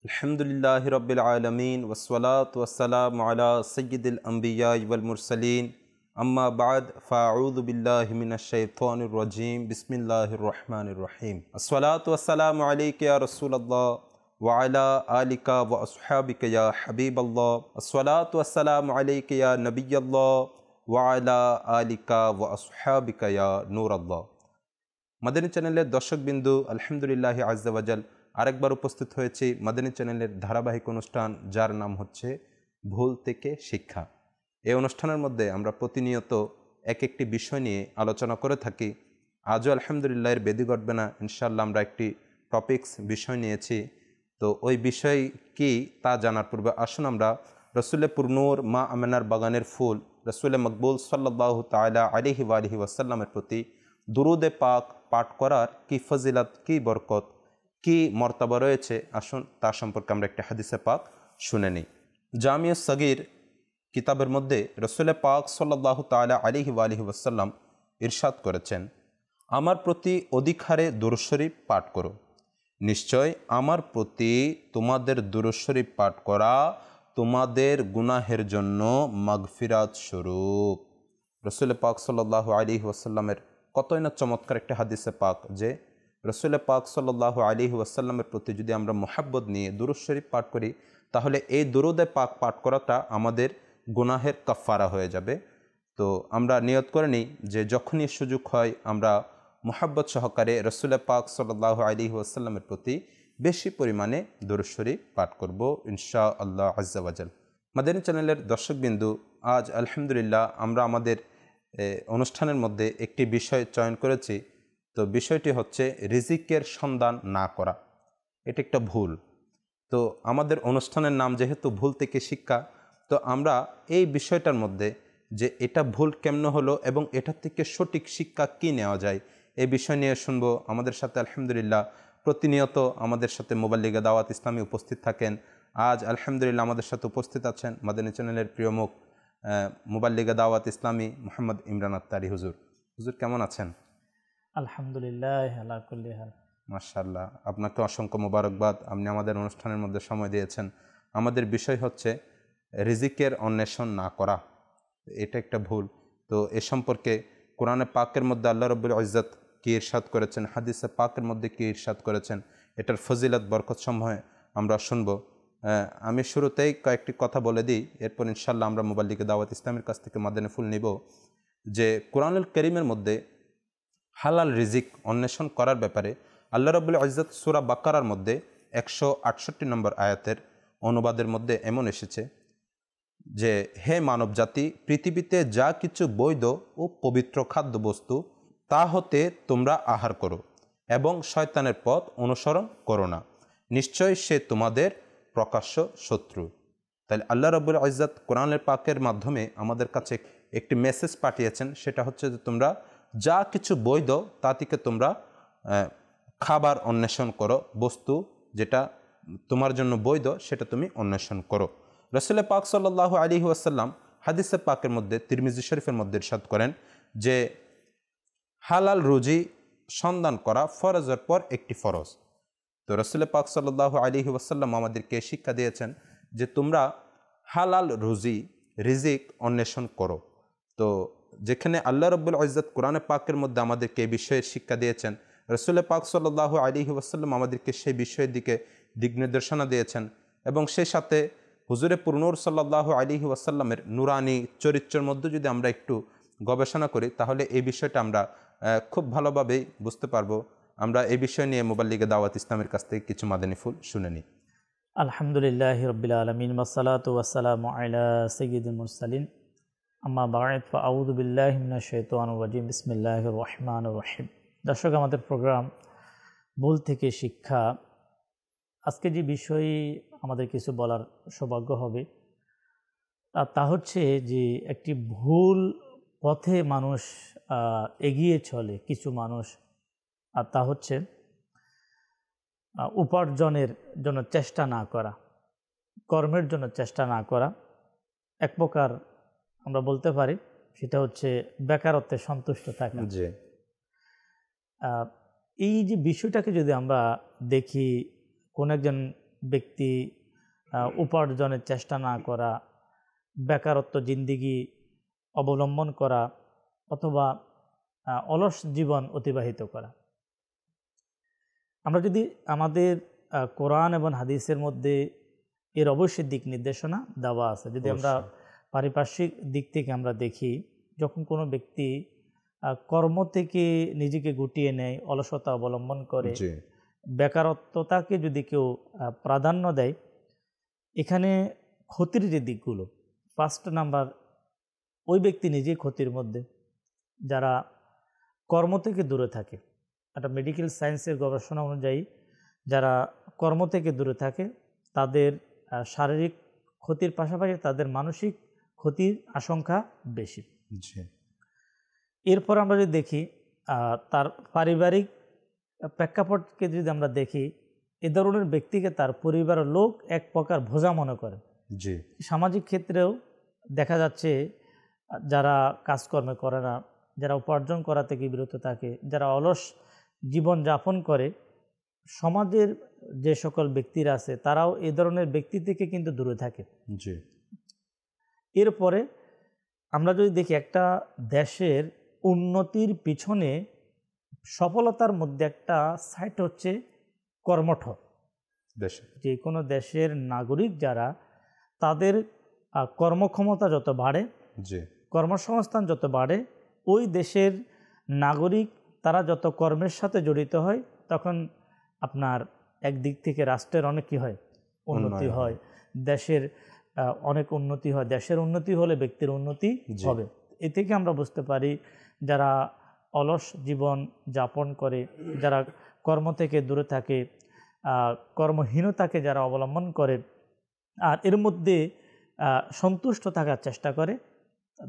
अल्हम्दुलिल्लाहि रब्बिल आलमीन वस्सलातु वस्सलामु अला सय्यिदिल अंबिया वल मुरसलीन अम्मा बाद फ़अऊज़ु बिल्लाहि मिनश शैतानिर रजीम बिस्मिल्लाहिर रहमानिर रहीम अस्सलातु वस्सलामु अलैका या रसूलल्लाह व अला आलिका व अस्हाबिका या हबीबल्लाह अस्सलातु वस्सलामु अलैका या नबियल्लाह व अला आलिका व अस्हाबिका या नूरल्लाह। মাদানী চ্যানেলের দর্শকবিন্দু আলহামদুলিল্লাহ আজ্জা ওয়াজাল আরেকবার উপস্থিত হয়েছি মাদানী চ্যানেলের ধারাবাহিক অনুষ্ঠান যার নাম হচ্ছে ভুল থেকে শিক্ষা। এই অনুষ্ঠানের মধ্যে আমরা প্রতিনিয়ত এক একটি বিষয় নিয়ে আলোচনা করে থাকি। আজও আলহামদুলিল্লাহ এর বেদি ঘটবে না, ইনশাআল্লাহ আমরা একটি টপিকস বিষয় নিয়েছি। তো ওই বিষয় কি তা জানার পূর্বে আসুন আমরা রসুলে পুরনূর মা আমেনার বাগানের ফুল রসুলে মকবুল সাল্লাল্লাহু তাআলা আলাইহি ওয়া আলিহি ওয়াসাল্লামের প্রতি দুরুদে পাক পাঠ করার কি ফজিলত, কি বরকত, কি মর্তবা রয়েছে, আসুন তা সম্পর্কে আমরা একটা হাদিসে পাক শুনে নিই। জামিয়া সগীর কিতাবের মধ্যে রসুলে পাক সাল্লাল্লাহু তাআলা আলাইহি ওয়া আলিহি ওয়াসাল্লাম ইরশাদ করেছেন, আমার প্রতি অধিক হারে দুরূদ শরীফ পাঠ করো, নিশ্চয় আমার প্রতি তোমাদের দুরূদ শরীফ পাঠ করা তোমাদের গুনাহের জন্য মাগফিরাত স্বরূপ। রসুলে পাক সাল্লাল্লাহু আলাইহি ওয়াসাল্লামের কতই না চমৎকার একটা হাদিসে পাক যে রসুল পাক সাল্লাল্লাহু আলাইহি ওয়াসাল্লামের প্রতি যদি আমরা মোহাব্বত নিয়ে দুরূদ শরীফ পাঠ করি তাহলে এই দুরুদে পাক পাঠ করাটা আমাদের গুনাহের কাফারা হয়ে যাবে। তো আমরা নিয়ত করে নিই যে যখনই সুযোগ হয় আমরা মোহাব্বত সহকারে রসুল পাক সাল্লাল্লাহু আলাইহি ওয়াসাল্লামের প্রতি বেশি পরিমাণে দুরূদ শরীফ পাঠ করব ইনশাআল্লাহ আজ্জা ওয়াজাল। মাদানী চ্যানেলের দর্শকবিন্দু, আজ আলহামদুলিল্লাহ আমরা আমাদের অনুষ্ঠানের মধ্যে একটি বিষয় চয়ন করেছি। তো বিষয়টি হচ্ছে রিজিকের সন্ধান না করা। এটা একটা ভুল। তো আমাদের অনুষ্ঠানের নাম যেহেতু ভুল থেকে শিক্ষা, তো আমরা এই বিষয়টার মধ্যে যে এটা ভুল কেমন হলো এবং এটা থেকে সঠিক শিক্ষা কি নেওয়া যায় এই বিষয় নিয়ে শুনবো। আমাদের সাথে আলহামদুলিল্লাহ প্রতিনিয়ত আমাদের সাথে মুবাল্লিগে দাওয়াত ইসলামী উপস্থিত থাকেন। আজ আলহামদুলিল্লাহ আমাদের সাথে উপস্থিত আছেন মাদানী চ্যানেলের প্রিয় মুখ মুবাল্লিগে দাওয়াত ইসলামী মোহাম্মদ ইমরান আত্তারি হুজুর। হুজুর কেমন আছেন? আলহামদুলিল্লাহ আলা কুল্লি হাল। মাশাআল্লাহ, আপনাকে অসংখ্য মোবারকবাদ, আপনি আমাদের অনুষ্ঠানের মধ্যে সময় দিয়েছেন। আমাদের বিষয় হচ্ছে রিজিকের অন্বেষণ না করা, এটা একটা ভুল। তো এ সম্পর্কে কোরআনে পাকের মধ্যে আল্লাহ রাব্বুল ইজ্জত কি ইরশাদ করেছেন, হাদিসে পাকের মধ্যে কি ইরশাদ করেছেন, এটার ফজিলত বরকত সমূহে আমরা শুনব। আমি শুরুতেই কয়েকটি কথা বলে দিই, এরপর ইনশাআল্লাহ আমরা মুবাল্লিগে দাওয়াত ইসলামের কাছ থেকে মাদানী ফুল নিব। যে কোরআনুল কারীমের মধ্যে হালাল রিজিক অন্বেষণ করার ব্যাপারে আল্লাহ রাব্বুল ইজ্জত সূরা বাকারার মধ্যে 168 নম্বর আয়াতের অনুবাদের মধ্যে এমন এসেছে যে, হে মানব জাতি, পৃথিবীতে যা কিছু বৈধ ও পবিত্র খাদ্যবস্তু তা হতে তোমরা আহার করো এবং শয়তানের পথ অনুসরণ করো না, নিশ্চয় সে তোমাদের প্রকাশ্য শত্রু। তাহলে আল্লাহ রাব্বুল ইজ্জত কোরআনের পাকের মাধ্যমে আমাদের কাছে একটি মেসেজ পাঠিয়েছেন, সেটা হচ্ছে যে তোমরা যা কিছু বৈধ তা থেকে তোমরা খাবার অন্বেষণ করো, বস্তু যেটা তোমার জন্য বৈধ সেটা তুমি অন্বেষণ করো। রসুল পাক সাল্লাল্লাহু আলাইহি ওয়াসাল্লাম হাদিসে পাকের মধ্যে তিরমিজি শরীফের মধ্যে ইরশাদ করেন যে হালাল রুজি সন্ধান করা ফরজের পর একটি ফরজ। তো রসুল পাক সাল্লাল্লাহু আলাইহি ওয়াসাল্লাম আমাদেরকে শিক্ষা দিয়েছেন যে তোমরা হালাল রুজি রিজিক অন্বেষণ করো। তো যেখানে আল্লাহ রাব্বুল ইজ্জত কোরআনে পাকের মধ্যে আমাদেরকে এই বিষয়ের শিক্ষা দিয়েছেন, রসুল পাক সাল্লাল্লাহু আলাইহি ওয়াসাল্লাম আমাদেরকে সেই বিষয়ের দিকে দিক নির্দেশনা দিয়েছেন এবং সেই সাথে হুজুরে পুরনূর সাল্লাল্লাহু আলাইহি ওয়াসাল্লামের নুরানি চরিত্রের মধ্যে যদি আমরা একটু গবেষণা করি তাহলে এই বিষয়টা আমরা খুব ভালোভাবেই বুঝতে পারবো। আমরা এই বিষয় নিয়ে মুবাল্লিগে দাওয়াত ইসলামের কাছ থেকে কিছু মাদানী ফুল শুনে নিই। আলহামদুলিল্লাহ রাব্বিল আলামিন ওয়াসসালাতু ওয়াসসালামু আলা সাইয়্যিদিল মুরসালিন আম্মা বা'দ ফাআউযু বিল্লাহি মিনাশ শাইতানির রাজিম বিসমিল্লাহির রহমানির রহিম। দর্শক, আমাদের প্রোগ্রাম ভুল থেকে শিক্ষা। আজকে যে বিষয় আমাদের কিছু বলার সৌভাগ্য হবে তা হচ্ছে যে একটি ভুল পথে মানুষ এগিয়ে চলে কিছু মানুষ, আর তা হচ্ছে উপার্জনের জন্য চেষ্টা না করা, কর্মের জন্য চেষ্টা না করা। এক প্রকার আমরা বলতে পারি সেটা হচ্ছে বেকারত্বে সন্তুষ্ট থাকা। এই যে বিষয়টাকে যদি আমরা দেখি, কোন একজন ব্যক্তি উপার্জনের চেষ্টা না করা, বেকারত্ব জিন্দিগি অবলম্বন করা অথবা অলস জীবন অতিবাহিত করা। আমরা যদি আমাদের কোরআন এবং হাদিসের মধ্যে এর অবশ্যই দিক নির্দেশনা দেওয়া আছে। যদি আমরা পারিপার্শ্বিক দিক থেকে আমরা দেখি, যখন কোনো ব্যক্তি কর্ম থেকে নিজেকে গুটিয়ে নেয়, অলসতা অবলম্বন করে, বেকারত্বতাকে যদি কেউ প্রাধান্য দেয়, এখানে ক্ষতির যে দিকগুলো, ফার্স্ট নাম্বার ওই ব্যক্তি নিজেই ক্ষতির মধ্যে। যারা কর্ম থেকে দূরে থাকে, একটা মেডিকেল সায়েন্সের গবেষণা অনুযায়ী যারা কর্ম থেকে দূরে থাকে তাদের শারীরিক ক্ষতির পাশাপাশি তাদের মানসিক ক্ষতির আশঙ্কা বেশি। এরপর আমরা যদি দেখি তার পারিবারিক প্রেক্ষাপটকে যদি আমরা দেখি, এ ধরনের ব্যক্তিকে তার পরিবারের লোক এক প্রকার বোঝা মনে করে। সামাজিক ক্ষেত্রেও দেখা যাচ্ছে যারা কাজকর্মে করে না, যারা উপার্জন করা থেকে বিরত থাকে, যারা অলস জীবন যাপন করে, সমাজের যে সকল ব্যক্তিরা আছে তারাও এই ধরনের ব্যক্তি থেকে কিন্তু দূরে থাকে। এরপরে আমরা যদি দেখি একটা দেশের উন্নতির পিছনে সফলতার মধ্যে একটা সাইট হচ্ছে কর্মঠ। যে কোনো দেশের নাগরিক যারা, তাদের কর্মক্ষমতা যত বাড়ে, কর্মসংস্থান যত বাড়ে, ওই দেশের নাগরিক তারা যত কর্মের সাথে জড়িত হয়, তখন আপনার একদিক থেকে রাষ্ট্রের অনেক কী হয়, উন্নতি হয়, দেশের অনেক উন্নতি হয়। দেশের উন্নতি হলে ব্যক্তির উন্নতি হবে। এ থেকে আমরা বুঝতে পারি যারা অলস জীবন যাপন করে, যারা কর্ম থেকে দূরে থাকে, কর্মহীনতাকে যারা অবলম্বন করে আর এর মধ্যে সন্তুষ্ট থাকার চেষ্টা করে,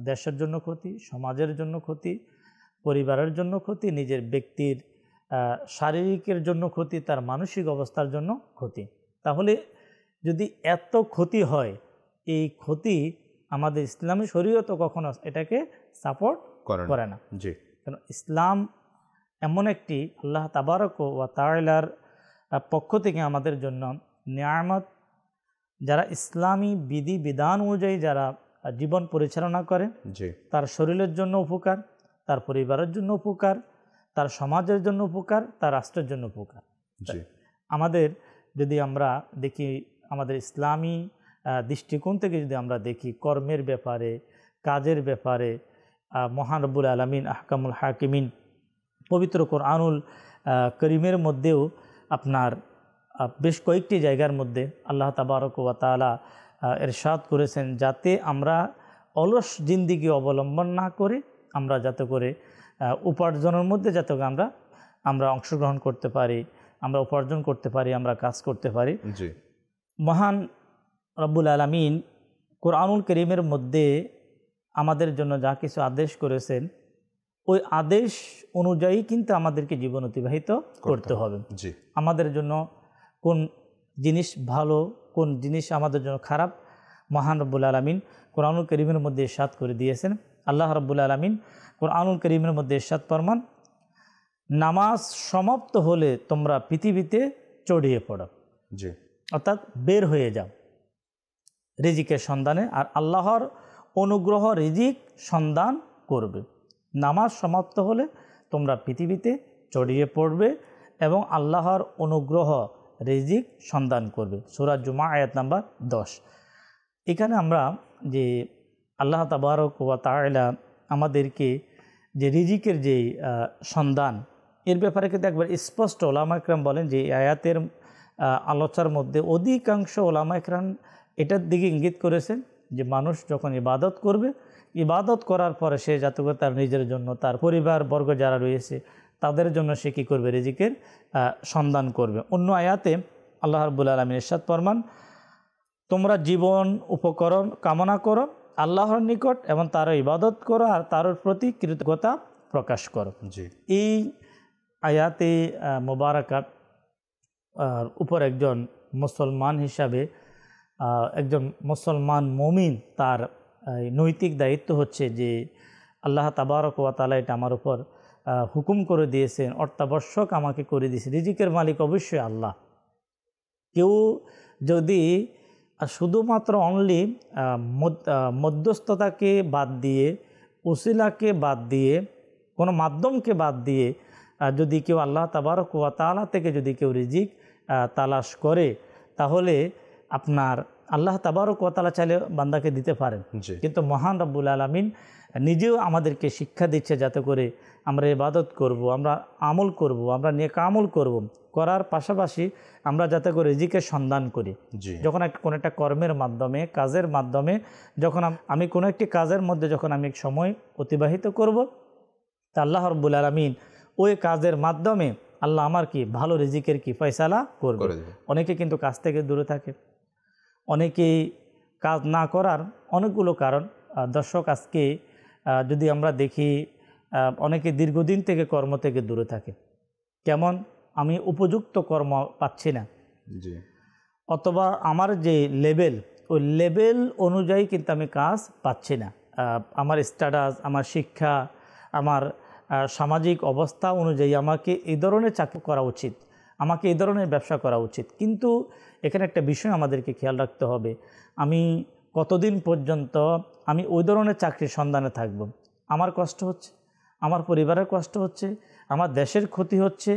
দেশের জন্য ক্ষতি, সমাজের জন্য ক্ষতি, পরিবারের জন্য ক্ষতি, নিজের ব্যক্তির শারীরিকের জন্য ক্ষতি, তার মানসিক অবস্থার জন্য ক্ষতি। তাহলে যদি এত ক্ষতি হয়, এই ক্ষতি আমাদের ইসলামী শরীয়ত কখনো এটাকে সাপোর্ট করে না। কারণ ইসলাম এমন একটি আল্লাহ তাবারক ওয়া তাআলার পক্ষ থেকে আমাদের জন্য নিয়ামত। যারা ইসলামী বিধি বিধান অনুযায়ী যারা জীবন পরিচালনা করে, তার শরীরের জন্য উপকার, তার পরিবারের জন্য উপকার, তার সমাজের জন্য উপকার, তার রাষ্ট্রের জন্য উপকার। আমাদের যদি আমরা দেখি, আমাদের ইসলামী দৃষ্টিকোণ থেকে যদি আমরা দেখি, কর্মের ব্যাপারে, কাজের ব্যাপারে মহান রব্বুল আলামিন আহকামুল হাকিমিন পবিত্র কোরআনুল করিমের মধ্যেও আপনার বেশ কয়েকটি জায়গার মধ্যে আল্লাহ তাবারক ওয়া তাআলা ইরশাদ করেছেন, যাতে আমরা অলস জিন্দিগি অবলম্বন না করে আমরা যাতে করে উপার্জনের মধ্যে যাতে আমরা অংশগ্রহণ করতে পারি, আমরা উপার্জন করতে পারি, আমরা কাজ করতে পারি। মহান রব্বুল আলামিন কোরআনুল কারীমের মধ্যে আমাদের জন্য যা কিছু আদেশ করেছেন, ওই আদেশ অনুযায়ী কিন্তু আমাদেরকে জীবন অতিবাহিত করতে হবে। আমাদের জন্য কোন জিনিস ভালো, কোন জিনিস আমাদের জন্য খারাপ, মহান রব্বুল আলামিন কোরআনুল কারীমের মধ্যে ইরশাদ করে দিয়েছেন। আল্লাহ রব্বুল আলামিন কোরআনুল কারীমের মধ্যে ইরশাদ ফরমান, নামাজ সমাপ্ত হলে তোমরা পৃথিবীতে ছড়িয়ে পড়ো, অর্থাৎ বের হয়ে যাও রিজিকের সন্ধানে, আর আল্লাহর অনুগ্রহ রিজিক সন্ধান করবে। নামাজ সমাপ্ত হলে তোমরা পৃথিবীতে ছড়িয়ে পড়বে এবং আল্লাহর অনুগ্রহ রিজিক সন্ধান করবে। সূরা জুমা আয়াত নাম্বার 10। এখানে আমরা যে আল্লাহ তাবারক ওয়া তাআলা আমাদেরকে যে রিজিকের যে সন্ধান, এর ব্যাপারে কিন্তু একবার স্পষ্ট ওলামা ইকরাম বলেন যে আয়াতের আলোচনার মধ্যে অধিকাংশ ওলামা ইকরাম এটার দিকে ইঙ্গিত করেছেন যে মানুষ যখন ইবাদত করবে, ইবাদত করার পরে সে যাতে করে তার নিজের জন্য, তার পরিবার বর্গ যারা রয়েছে তাদের জন্য সে কী করবে, রিজিকের সন্ধান করবে। অন্য আয়াতে আল্লাহ রাব্বুল আলামিন ইরশাদ ফরমান, তোমরা জীবন উপকরণ কামনা করো আল্লাহর নিকট এবং তার ইবাদত করো আর তার প্রতি কৃতজ্ঞতা প্রকাশ করো। এই আয়াতে মোবারকাত উপর একজন মুসলমান হিসাবে, একজন মুসলমান মুমিন, তার নৈতিক দায়িত্ব হচ্ছে যে আল্লাহ তাবারক ওয়া তাআলা এটা আমার উপর হুকুম করে দিয়েছেন, অর্থাবশ্যক আমাকে করে দিয়েছে। রিজিকের মালিক অবশ্যই আল্লাহ। কেউ যদি শুধুমাত্র অনলি মধ্যস্থতাকে বাদ দিয়ে, উসিলাকে বাদ দিয়ে, কোনো মাধ্যমকে বাদ দিয়ে যদি কেউ আল্লাহ তাবারক ওয়া তাআলা থেকে যদি কেউ রিজিক তালাশ করে, তাহলে আপনার আল্লাহ তাবারক ওয়া তাআলা চাইলে বান্দাকে দিতে পারেন। কিন্তু মহান রব্বুল আলামিন নিজেও আমাদেরকে শিক্ষা দিচ্ছে যাতে করে আমরা ইবাদত করব, আমরা আমল করব, আমরা নেক আমল করব, করার পাশাপাশি আমরা যাতে করে রিজিকের সন্ধান করি। যখন কোনো একটা কর্মের মাধ্যমে, কাজের মাধ্যমে, যখন আমি কোনো একটি কাজের মধ্যে যখন আমি সময় অতিবাহিত করব, তা আল্লাহ রব্বুল আলামিন ওই কাজের মাধ্যমে আল্লাহ আমার কি ভালো রিজিকের কি ফয়সালা করবে। অনেকে কিন্তু কাজ থেকে দূরে থাকে, অনেকেই কাজ না করার অনেকগুলো কারণ। দর্শক, আজকে যদি আমরা দেখি অনেকে দীর্ঘদিন থেকে কর্ম থেকে দূরে থাকে। কেমন? আমি উপযুক্ত কর্ম পাচ্ছি না, অথবা আমার যে লেভেল, ওই লেভেল অনুযায়ী কিন্তু আমি কাজ পাচ্ছি না। আমার স্ট্যাটাস, আমার শিক্ষা, আমার সামাজিক অবস্থা অনুযায়ী আমাকে এই ধরনের চাকরি করা উচিত, আমাকে এই ধরনের ব্যবসা করা উচিত। কিন্তু এখানে একটা বিষয় আমাদেরকে খেয়াল রাখতে হবে, আমি কতদিন পর্যন্ত আমি ওই ধরনের চাকরির সন্ধানে থাকব? আমার কষ্ট হচ্ছে, আমার পরিবারের কষ্ট হচ্ছে, আমার দেশের ক্ষতি হচ্ছে।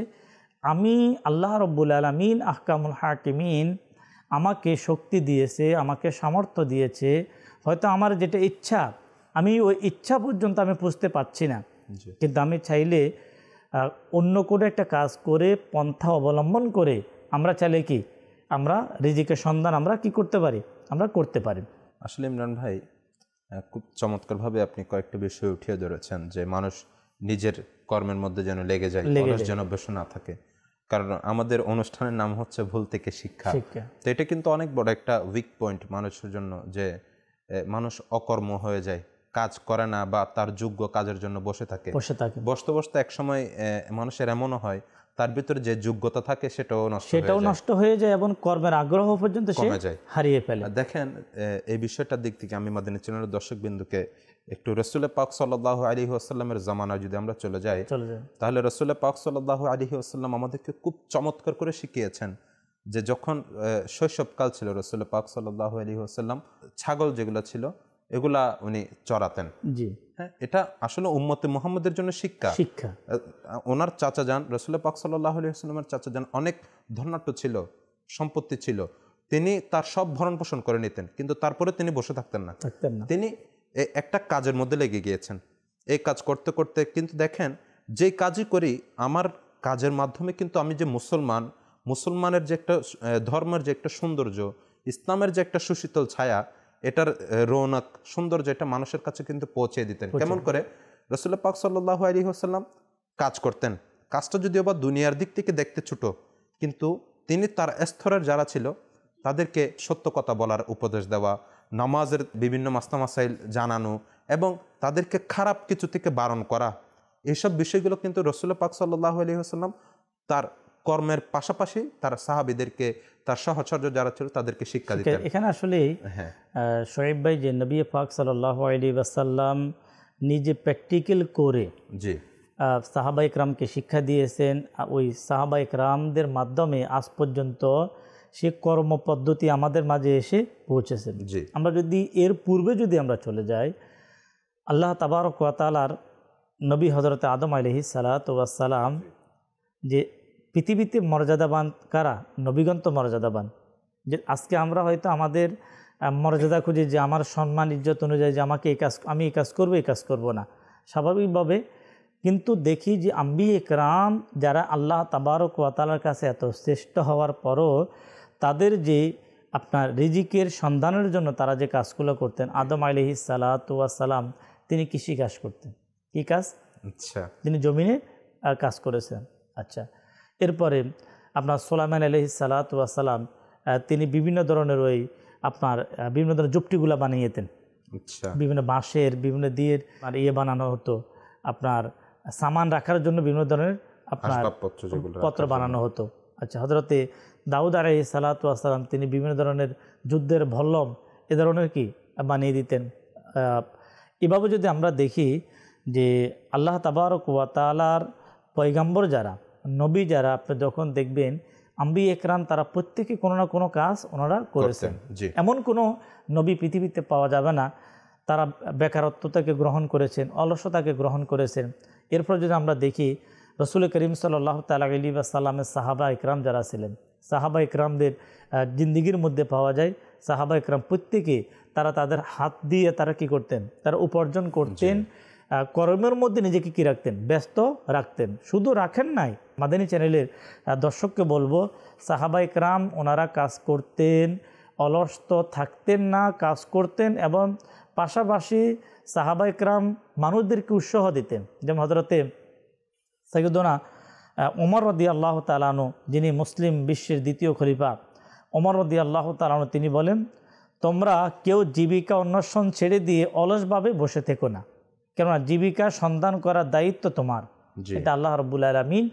আমি আল্লাহ রব্বুল আলামিন আহকামুল হাকিমিন আমাকে শক্তি দিয়েছে, আমাকে সামর্থ্য দিয়েছে, হয়তো আমার যেটা ইচ্ছা আমি ওই ইচ্ছা পর্যন্ত আমি পুষতে পারছি না, কিন্তু আমি চাইলে অন্য কোনো একটা কাজ করে, পন্থা অবলম্বন করে আমরা চাইলে কি আমরা রিজিকের সন্ধান আমরা কি করতে পারি, আমরা করতে পারি। আসলে ইমরান ভাই খুব চমৎকারভাবে আপনি কয়েকটা বিষয় উঠিয়ে ধরেছেন, যে মানুষ নিজের কর্মের মধ্যে যেন লেগে যায়, অলস যেন বসে না থাকে। কারণ আমাদের অনুষ্ঠানের নাম হচ্ছে ভুল থেকে শিক্ষা। তো এটা কিন্তু অনেক বড় একটা উইক পয়েন্ট মানুষের জন্য, যে মানুষ অকর্ম হয়ে যায়, কাজ করে না বা তার যোগ্য কাজের জন্য বসে থাকে। বসতে বসতে একসময় মানুষের এমনও হয় তার ভিতরে যে যোগ্যতা থাকে সেটাও নষ্ট হয়ে যায় এবং কর্মের আগ্রহ পর্যন্ত কমে যায়, হারিয়ে ফেলে। দেখেন, এই বিষয়টার দিক থেকে আমি মাদিনী চ্যানেলের দর্শকবৃন্দুকে একটু রাসূল পাক সাল্লাল্লাহু আলাইহি ওয়াসাল্লামের জামানায় যদি আমরা চলে যাই, তাহলে রাসূল পাক সাল্লাল্লাহু আলাইহি ওয়াসাল্লাম আমাদেরকে খুব চমৎকার করে শিখিয়েছেন যে যখন শৈশবকাল ছিল রাসূল পাক সাল্লাল্লাহু আলাইহি ওয়াসাল্লাম ছাগল যেগুলো ছিল এগুলা উনি চড়াতেন। হ্যাঁ, এটা আসলে উম্মতে মুহাম্মদের জন্য শিক্ষা। ওনার চাচা যান রাসূল পাক সাল্লাল্লাহু আলাইহি ওয়াসাল্লামের চাচা যান অনেক ধনাঢ্য ছিল, সম্পত্তি ছিল, তিনি তার সব ভরণ পোষণ করে নিতেন, কিন্তু তারপরে তিনি বসে থাকতেন না। তিনি একটা কাজের মধ্যে লেগে গিয়েছেন, এই কাজ করতে করতে কিন্তু দেখেন যে কাজই করি আমার কাজের মাধ্যমে কিন্তু আমি যে মুসলমানের যে একটা ধর্মের যে একটা সৌন্দর্য, ইসলামের যে একটা সুশীতল ছায়া, এটার রৌনক সৌন্দর্য এটা মানুষের কাছে কিন্তু পৌঁছে দিতেন। কেমন করে? রাসূল পাক সাল্লাল্লাহু আলাইহি ওয়াসাল্লাম কাজ করতেন, কাজটা যদিও বা দুনিয়ার দিক থেকে দেখতে ছোট, কিন্তু তিনি তার স্তরের যারা ছিল তাদেরকে সত্য কথা বলার উপদেশ দেওয়া, নামাজের বিভিন্ন মাসলা মাসাইল জানানো এবং তাদেরকে খারাপ কিছু থেকে বারণ করা, এইসব বিষয়গুলো কিন্তু রাসূল পাক সাল্লাল্লাহু আলাইহি ওয়াসাল্লাম তার কর্মের পাশাপাশি তার সাহাবীদেরকে, তার সহচর্য যারা ছিল তাদেরকে শিক্ষা দিতেন। এখানে আসলে শোয়েব ভাই যে নবী পাক সাল্লাল্লাহু আলাইহি ওয়াসাল্লাম নিজে প্র্যাকটিক্যাল করে সাহাবা ইকরামকে শিক্ষা দিয়েছেন, ওই সাহাবা ইকরামদের মাধ্যমে আজ পর্যন্ত সে কর্মপদ্ধতি আমাদের মাঝে এসে পৌঁছেছেন। আমরা যদি এর পূর্বে যদি আমরা চলে যাই, আল্লাহ তাবারক ওয়া তাআলার নবী হযরত আদম আলাইহিস সালাতু ওয়াস সালাম যে পৃথিবীতে মর্যাদাবান কারা? নবীগণ তো মর্যাদাবান। যে আজকে আমরা হয়তো আমাদের মর্যাদা খুঁজি যে আমার সম্মান ইজ্জত অনুযায়ী যে আমাকে আমি এই কাজ করবো, এই কাজ করবো না, স্বাভাবিকভাবে। কিন্তু দেখি যে আম্বিয়া ইকরাম যারা আল্লাহ তাবারক ওয়া তাআলার কাছে এত শ্রেষ্ঠ হওয়ার পরও তাদের যে আপনার রিজিকের সন্ধানের জন্য তারা যে কাজগুলো করতেন, আদম আলাইহিস সালাতু ওয়াস সালাম তিনি কৃষি কাজ করতেন। কি কাজ? তিনি জমিনে কাজ করেছেন। আচ্ছা, এরপরে আপনার সুলাইমান আলাইহিস সালাতু ওয়াস সালাম তিনি বিভিন্ন ধরনের ওই আপনার বিভিন্ন ধরনের জুপটিগুলো বানিয়েতেন। বিভিন্ন বাঁশের বিভিন্ন দিয়ে বানানো হতো, আপনার সামান রাখার জন্য বিভিন্ন ধরনের আপনার পত্র বানানো হতো। আচ্ছা, হযরতে দাউদ আলাইহিস সালাতু ওয়াস সালাম তিনি বিভিন্ন ধরনের যুদ্ধের ভল্লম এ ধরনের কি বানিয়ে দিতেন। এভাবে যদি আমরা দেখি যে আল্লাহ তাবারক ওয়া তাআলার পয়গম্বর যারা, নবী যারা, আপনি যখন দেখবেন আম্বিয়া একরাম তারা প্রত্যেকে কোনো না কোনো কাজ ওনারা করেছেন। এমন কোনো নবী পৃথিবীতে পাওয়া যাবে না তারা বেকারত্বতাকে গ্রহণ করেছেন, অলসতাকে গ্রহণ করেছেন। এরপর যদি আমরা দেখি রসুল করিম সাল্লাল্লাহু তাআলা আলাইহি ওয়াসাল্লামের সাহাবা ইকরাম যারা ছিলেন, সাহাবা ইকরামদের জিন্দিগির মধ্যে পাওয়া যায় সাহাবা ইকরাম প্রত্যেকে তারা তাদের হাত দিয়ে তারা কি করতেন, তারা উপার্জন করতেন, কর্মের মধ্যে নিজেকে কি রাখতেন, ব্যস্ত রাখতেন। শুধু রাখেন নাই, মাদানী চ্যানেলের দর্শককে বলবো সাহাবা ইকরাম ওনারা কাজ করতেন, অলস থাকতেন না, কাজ করতেন এবং পাশাপাশি সাহাবা ইকরাম মানুষদেরকে উৎসাহ দিতেন। যেমন হযরতে সাইয়্যিদুনা ওমর রাদিয়াল্লাহু তাআলা আনহু, যিনি মুসলিম বিশ্বের দ্বিতীয় খলিফা, ওমর রাদিয়াল্লাহু তাআলা আনহু তিনি বলেন, তোমরা কেউ জীবিকা অন্বেষণ ছেড়ে দিয়ে অলসভাবে বসে থেকো না, কেননা জীবিকা সন্ধান করার দায়িত্ব তোমার। এটা আল্লাহ রাব্বুল আলামিন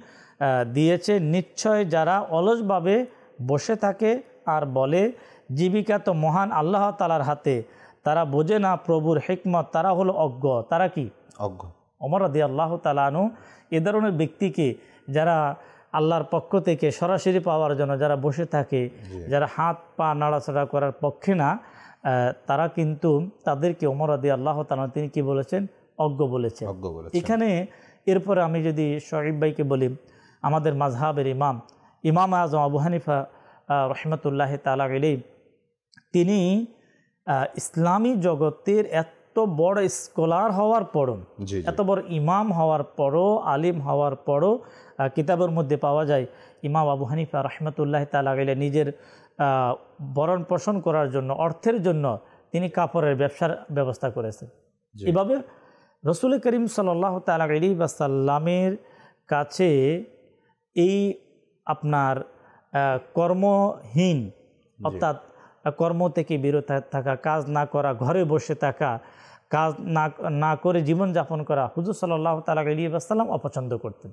দিয়েছে। নিশ্চয় যারা অলসভাবে বসে থাকে আর বলে জীবিকা তো মহান আল্লাহ তাআলার হাতে, তারা বোঝে না প্রভুর হিকমত, তারা হলো অজ্ঞ। তারা কি অজ্ঞ? ওমর রাদিয়াল্লাহু তাআলা আনহু এ ধরনের ব্যক্তিকে যারা আল্লাহর পক্ষ থেকে সরাসরি পাওয়ার জন্য যারা বসে থাকে, যারা হাত পা নাড়াচাড়া করার পক্ষে না, তারা কিন্তু তাদেরকে ওমর রাদিয়াল্লাহু তাআলা তিনি কি বলেছেন, অজ্ঞ বলেছেন। এখানে এরপরে আমি যদি শরীফ ভাইকে বলি, আমাদের মাযহাবের ইমাম আযম আবু হানিফা রাহমাতুল্লাহি তাআলা আলাইহি, তিনি ইসলামী জগতের এত বড় স্কলার হওয়ার পরও, এত বড় ইমাম হওয়ার পরও, আলিম হওয়ার পরও কিতাবের মধ্যে পাওয়া যায় ইমাম আবু হানিফা রাহমাতুল্লাহি তাআলা আলাইহি নিজের ভরণ পোষণ করার জন্য, অর্থের জন্য তিনি কাপড়ের ব্যবসার ব্যবস্থা করেছেন। এভাবে রসুল করিম সাল্লাল্লাহু তাআলা আলাইহি ওয়াসাল্লামের কাছে এই আপনার কর্মহীন, অর্থাৎ কর্ম থেকে বিরত থাকা, কাজ না করা, ঘরে বসে থাকা, কাজ না করে জীবনযাপন করা হুজুর সাল্লাল্লাহু তাআলা আলাইহি ওয়াসাল্লাম অপছন্দ করতেন।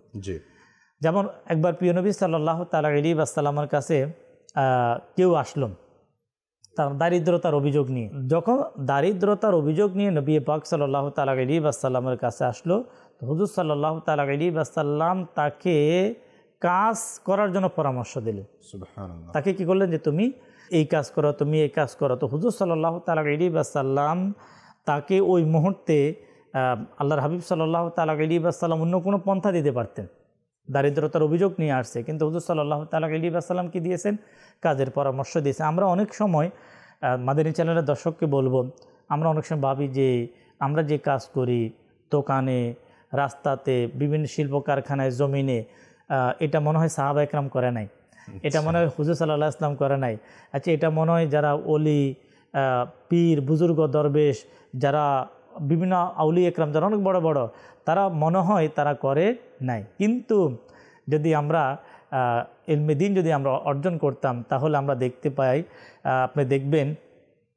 যেমন একবার প্রিয় নবী সাল্লাল্লাহু তাআলা আলাইহি ওয়াসাল্লামের কাছে কেউ আসলো তার দারিদ্রতার অভিযোগ নিয়ে। যখন দারিদ্রতার অভিযোগ নিয়ে নবী পাক সাল্লাল্লাহু তাআলা আলাইহি ওয়াসাল্লামের কাছে আসলো, তো হুজুর সাল্লাল্লাহু তাআলা আলাইহি ওয়াসাল্লাম তাকে কাজ করার জন্য পরামর্শ দিলেন। সুবহানাল্লাহ। তাকে কি করলেন, যে তুমি এই কাজ করো, তুমি এই কাজ করো। তো হুজুর সাল্লাল্লাহু তাআলা আলাইহি ওয়াসাল্লাম তাকে ওই মুহূর্তে আল্লাহর হাবিব সাল্লাল্লাহু তাআলা আলাইহি ওয়াসাল্লাম অন্য কোনো পন্থা দিতে পারতেন। দারিদ্রতার অভিযোগ নিয়ে আসছে, কিন্তু হুজুর সাল্লাল্লাহু তাআলা আলাইহি ওয়াসাল্লাম কি দিয়েছেন, কাজের পরামর্শ দিয়েছেন। আমরা অনেক সময় মাদানী চ্যানেলের দর্শককে বলবো, আমরা অনেক সময় ভাবি যে আমরা যে কাজ করি দোকানে, রাস্তাতে, বিভিন্ন শিল্প কারখানায়, জমিনে, এটা মনে হয় সাহাবা একরাম করে নাই, এটা মনে হয় হুজুর সাল্লাল্লাহু আলাইহি ওয়াসাল্লাম করে নাই। আচ্ছা, এটা মনে হয় যারা ওলি, পীর, বুজুর্গ, দরবেশ, যারা বিভিন্ন আউলি একরাম যারা অনেক বড় বড়, তারা মনে হয় তারা করে নাই। কিন্তু যদি আমরা ইলমে দ্বীন যদি আমরা অর্জন করতাম, তাহলে আমরা দেখতে পাই, আপনি দেখবেন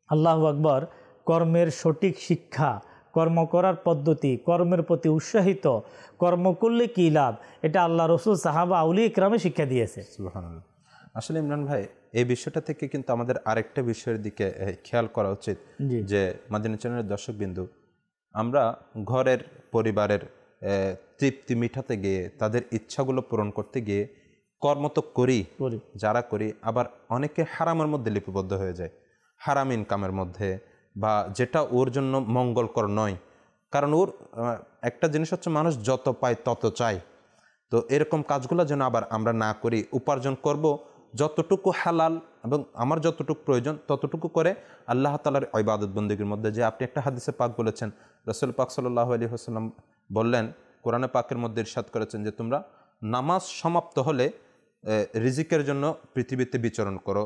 আল্লাহু আকবার, কর্মের সঠিক শিক্ষা, কর্ম করার পদ্ধতি, কর্মের প্রতি উৎসাহিত, কর্ম করলে কী লাভ, এটা আল্লাহ রসুল, সাহাবা, আউলি ইকরামে শিক্ষা দিয়েছে। সুবহানাল্লাহ। আসলে ইমরান ভাই, এই বিষয়টা থেকে কিন্তু আমাদের আরেকটা বিষয়ের দিকে খেয়াল করা উচিত, যে মাদানী চ্যানেলের দর্শকবিন্দু, আমরা ঘরের পরিবারের তৃপ্তি মিটাতে গিয়ে, তাদের ইচ্ছাগুলো পূরণ করতে গিয়ে কর্ম তো করি, যারা করি, আবার অনেকে হারামের মধ্যে লিপিবদ্ধ হয়ে যায়, হারাম ইনকামের মধ্যে, বা যেটা ওর জন্য মঙ্গলকর নয়। কারণ ওর একটা জিনিস হচ্ছে, মানুষ যত পায় তত চায়। তো এরকম কাজগুলো যেন আবার আমরা না করি, উপার্জন করব যতটুকু হালাল এবং আমার যতটুকু প্রয়োজন ততটুকু করে আল্লাহ তাআলার ইবাদত বন্দেগীর মধ্যে। যে আপনি একটা হাদিসে পাক বলেছেন, রাসূল পাক সাল্লাল্লাহু আলাইহি ওয়াসাল্লাম বললেন, কোরআনে পাকের মধ্যে ইরশাদ করেছেন যে তোমরা নামাজ সমাপ্ত হলে রিজিকের জন্য পৃথিবীতে বিচরণ করো,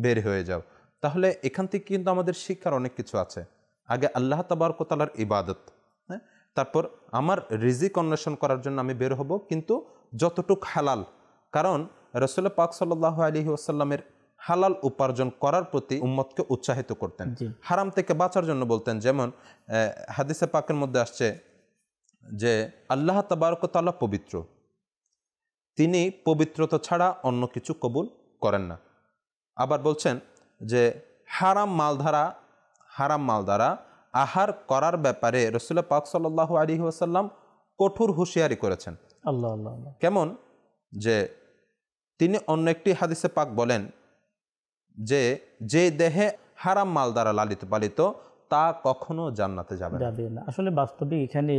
বের হয়ে যাও। তাহলে এখান থেকে কিন্তু আমাদের শিক্ষার অনেক কিছু আছে। আগে আল্লাহ তাবারক ওয়া তাআলার ইবাদত, হ্যাঁ, তারপর আমার রিজিক অন্বেষণ করার জন্য আমি বের হব, কিন্তু যতটুক হালাল। কারণ রাসূল পাক সাল্লাল্লাহু আলাইহি ওয়াসাল্লামের হালাল উপার্জন করার প্রতি উম্মতকে উৎসাহিত করতেন, হারাম থেকে বাঁচার জন্য বলতেন। যেমন হাদিসে পাকের মধ্যে আসছে যে আল্লাহ তাবারক ওয়া তাআলা পবিত্র, তিনি পবিত্রতা ছাড়া অন্য কিছু কবুল করেন না। আবার বলছেন যে হারাম মাল দ্বারা আহার করার ব্যাপারে রাসূল পাক সাল্লাল্লাহু আলাইহি ওয়াসাল্লাম কঠোর হুঁশিয়ারি করেছেন। আল্লাহ আল্লাহ। কেমন যে তিনি অন্য একটি হাদিসে পাক বলেন যে যে দেহে হারাম মাল দ্বারা লালিত পালিত তা কখনো জান্নাতে যাবে না। আসলে বাস্তবিক এখানে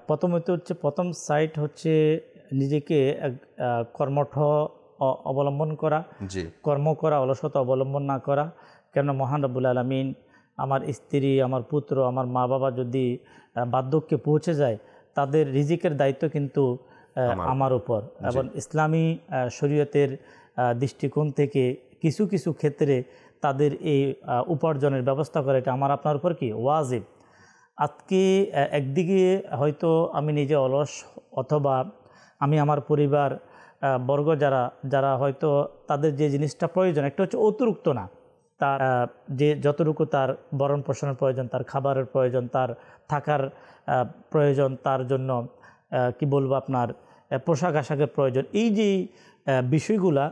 প্রথমত হচ্ছে প্রথম সাইট হচ্ছে নিজেকে কর্মঠ অবলম্বন করা, কর্ম করা, অলসতা অবলম্বন না করা। কেন মহান রব্বুল আলামিন আমার স্ত্রী, আমার পুত্র, আমার মা বাবা যদি বার্ধক্যে পৌঁছে যায়, তাদের রিজিকের দায়িত্ব কিন্তু আমার উপর। এবং ইসলামী শরীয়তের দৃষ্টিকোণ থেকে কিছু কিছু ক্ষেত্রে তাদের এই উপার্জনের ব্যবস্থা করা এটা আমার আপনার উপর কি ওয়াজিব। আজকে একদিকে হয়তো আমি নিজে অলস, অথবা আমি আমার পরিবার বর্গ যারা হয়তো তাদের যে জিনিসটা প্রয়োজন, একটা হচ্ছে অতিরিক্ত না, তার যে যতটুকু তার ভরণ পোষণের প্রয়োজন, তার খাবারের প্রয়োজন, তার থাকার প্রয়োজন, তার জন্য কি বলবো আপনার পোশাক আশাকের প্রয়োজন, এই যে বিষয়গুলা,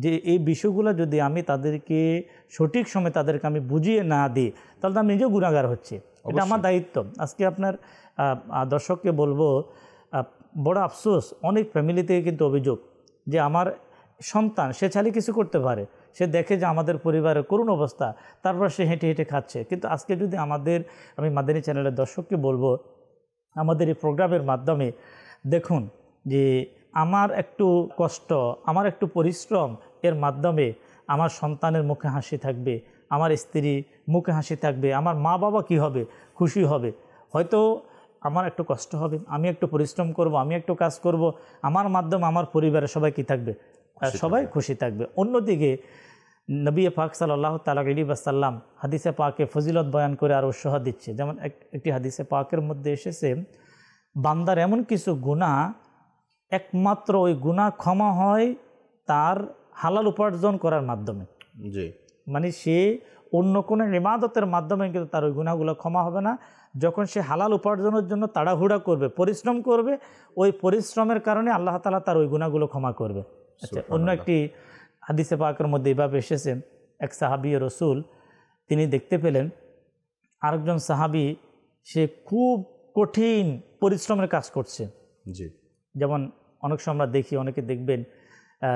যে এই বিষয়গুলো যদি আমি তাদেরকে সঠিক সময় তাদেরকে আমি বুঝিয়ে না দিই, তাহলে তো আমি নিজেও গুনাহগার হচ্ছে। এটা আমার দায়িত্ব। আজকে আপনার দর্শককে বলবো, বড় আফসোস, অনেক ফ্যামিলি থেকে কিন্তু অভিযোগ যে আমার সন্তান সে চাইলে কিছু করতে পারে, সে দেখে যে আমাদের পরিবারের করুণ অবস্থা, তারপর সে হেঁটে হেঁটে খাচ্ছে। কিন্তু আজকে যদি আমি মাদানী চ্যানেলের দর্শককে বলবো, আমাদের এই প্রোগ্রামের মাধ্যমে দেখুন যে আমার একটু কষ্ট, আমার একটু পরিশ্রম, এর মাধ্যমে আমার সন্তানের মুখে হাসি থাকবে, আমার স্ত্রী মুখে হাসি থাকবে, আমার মা বাবা কি হবে, খুশি হবে। হয়তো আমার একটু কষ্ট হবে, আমি একটু পরিশ্রম করব, আমি একটু কাজ করব, আমার মাধ্যমে আমার পরিবারের সবাই কি থাকবে, সবাই খুশি থাকবে। অন্যদিকে নবী পাক সাল্লাল্লাহু তাআলা আলাইহি ওয়াসাল্লাম হাদিসে পাকে ফজিলত বয়ান করে আর উৎসাহ দিচ্ছে। যেমন একটি হাদিসে পাকের মধ্যে এসেছে, বান্দার এমন কিছু গুনাহ একমাত্র ওই গুনাহ ক্ষমা হয় তার হালাল উপার্জন করার মাধ্যমে। মানে সে অন্য কোনো ইবাদতের মাধ্যমে কিন্তু তার ওই গুনাহগুলো ক্ষমা হবে না। যখন সে হালাল উপার্জনের জন্য তাড়াহুড়া করবে, পরিশ্রম করবে, ওই পরিশ্রমের কারণে আল্লাহ তাআলা তার ওই গুনাহগুলো ক্ষমা করবে। আচ্ছা, অন্য একটি হাদিসে পাকের মধ্যে এইভাবে এসেছে, এক সাহাবী রসুল তিনি দেখতে পেলেন আরেকজন সাহাবী সে খুব কঠিন পরিশ্রমের কাজ করছে। যেমন অনেক সময় আমরা দেখি, অনেকে দেখবেন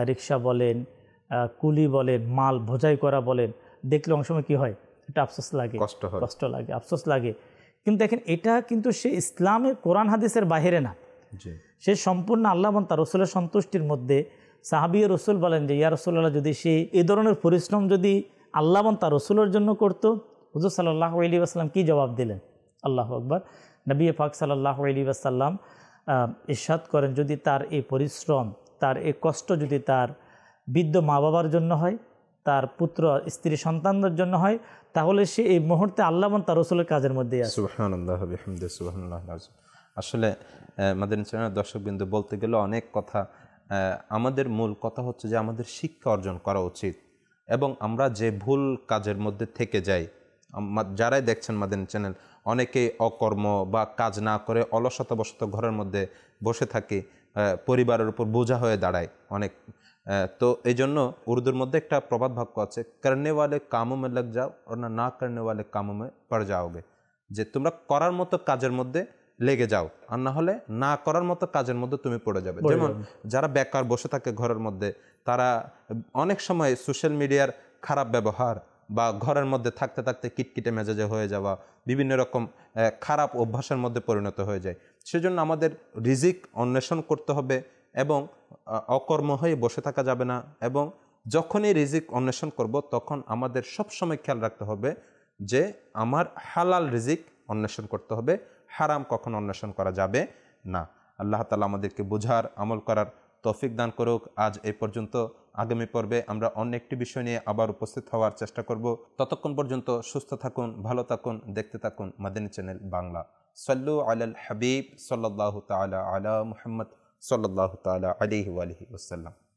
রিক্সা বলেন, কুলি বলেন, মাল বোঝাই করা বলেন, দেখলে অনেক সময় কী হয়, এটা আফসোস লাগে, কষ্ট লাগে, আফসোস লাগে। কিন্তু দেখেন, এটা কিন্তু সে ইসলামের কোরআন হাদিসের বাহিরে না, সে সম্পূর্ণ আল্লাহ এবং তার রসুলের সন্তুষ্টির মধ্যে। সাহাবী রসুল বলেন যে ইয়া রাসূলুল্লাহ, যদি সে এই ধরনের পরিশ্রম যদি আল্লাহ এবং তার রসুলের জন্য করতো, হুজুর সাল্লাল্লাহু আলাইহি ওয়াসাল্লাম কী জবাব দিলেন? আল্লাহু আকবার। নবী পাক সাল্লাল্লাহু আলাইহি ওয়াসাল্লাম ইরশাদ করেন, যদি তার এই পরিশ্রম, তার এই কষ্ট যদি তার বৃদ্ধ মা বাবার জন্য হয়, তার পুত্র স্ত্রী সন্তানদের জন্য হয়, তাহলে সে এই মুহূর্তে আল্লাহ এবং তার রসুলের কাজের মধ্যে আছে। সুবহানাল্লাহ ওয়া বিহামদিহি সুবহানাল্লাহ। আসলে মাদানী চ্যানেলের দর্শকবৃন্দ, বলতে গেলে অনেক কথা। আমাদের মূল কথা হচ্ছে যে আমাদের শিক্ষা অর্জন করা উচিত, এবং আমরা যে ভুল কাজের মধ্যে থেকে যাই, যারাই দেখছেন মাদানী চ্যানেল, অনেকে অকর্ম বা কাজ না করে অলসতাবশত ঘরের মধ্যে বসে থাকে, পরিবারের উপর বোঝা হয়ে দাঁড়ায় অনেক। তো এই জন্য উর্দুর মধ্যে একটা প্রবাদ বাক্য আছে, করনে ওয়ালে কামো মে লগ যাও আর না করনে ওয়ালে কামো মে পড় যাওগে, যে তোমরা করার মতো কাজের মধ্যে লেগে যাও, আর না হলে না করার মতো কাজের মধ্যে তুমি পড়ে যাবে। যেমন যারা বেকার বসে থাকে ঘরের মধ্যে, তারা অনেক সময় সোশ্যাল মিডিয়ার খারাপ ব্যবহার বা ঘরের মধ্যে থাকতে থাকতে কিটকিটে মেজাজে হয়ে যাওয়া, বিভিন্ন রকম খারাপ অভ্যাসের মধ্যে পরিণত হয়ে যায়। সেজন্য আমাদের রিজিক অন্বেষণ করতে হবে, এবং অকর্ম হয়ে বসে থাকা যাবে না। এবং যখনই রিজিক অন্বেষণ করব, তখন আমাদের সবসময় খেয়াল রাখতে হবে যে আমার হালাল রিজিক অন্বেষণ করতে হবে, হারাম কখন অন্বেষণ করা যাবে না। আল্লাহ তাআলা আমাদেরকে বোঝার, আমল করার তৌফিক দান করুক। আজ এই পর্যন্ত। আগামী পর্বে আমরা অন্য একটি বিষয় নিয়ে আবার উপস্থিত হওয়ার চেষ্টা করব। ততক্ষণ পর্যন্ত সুস্থ থাকুন, ভালো থাকুন, দেখতে থাকুন মাদানী চ্যানেল বাংলা। সাল্লু আলাল হাবিব সাল্লাল্লাহু তাআলা আলা মুহাম্মদ সাল্লাল্লাহু তাআলা আলাইহি ওয়া আলিহি ওয়াসাল্লাম।